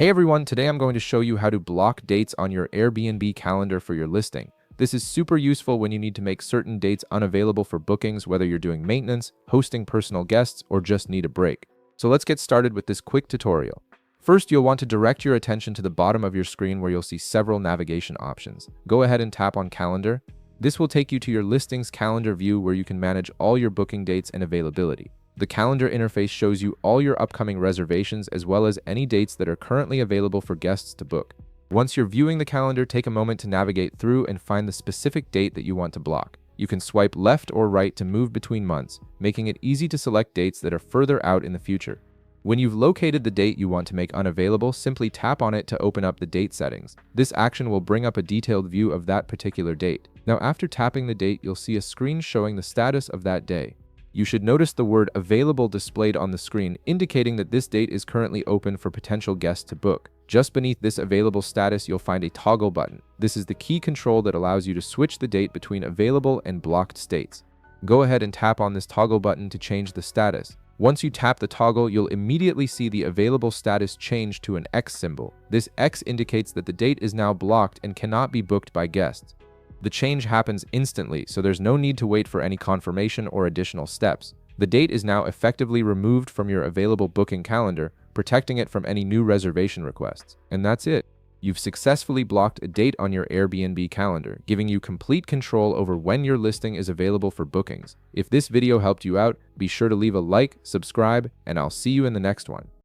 Hey everyone, today I'm going to show you how to block dates on your Airbnb calendar for your listing. This is super useful when you need to make certain dates unavailable for bookings, whether you're doing maintenance, hosting personal guests, or just need a break. So let's get started with this quick tutorial. First, you'll want to direct your attention to the bottom of your screen where you'll see several navigation options. Go ahead and tap on Calendar. This will take you to your listings calendar view where you can manage all your booking dates and availability. The calendar interface shows you all your upcoming reservations as well as any dates that are currently available for guests to book. Once you're viewing the calendar, take a moment to navigate through and find the specific date that you want to block. You can swipe left or right to move between months, making it easy to select dates that are further out in the future. When you've located the date you want to make unavailable, simply tap on it to open up the date settings. This action will bring up a detailed view of that particular date. Now, after tapping the date, you'll see a screen showing the status of that day. You should notice the word available displayed on the screen, indicating that this date is currently open for potential guests to book. Just beneath this available status, you'll find a toggle button. This is the key control that allows you to switch the date between available and blocked states. Go ahead and tap on this toggle button to change the status. Once you tap the toggle, you'll immediately see the available status change to an X symbol. This X indicates that the date is now blocked and cannot be booked by guests. The change happens instantly, so there's no need to wait for any confirmation or additional steps. The date is now effectively removed from your available booking calendar, protecting it from any new reservation requests. And that's it. You've successfully blocked a date on your Airbnb calendar, giving you complete control over when your listing is available for bookings. If this video helped you out, be sure to leave a like, subscribe, and I'll see you in the next one.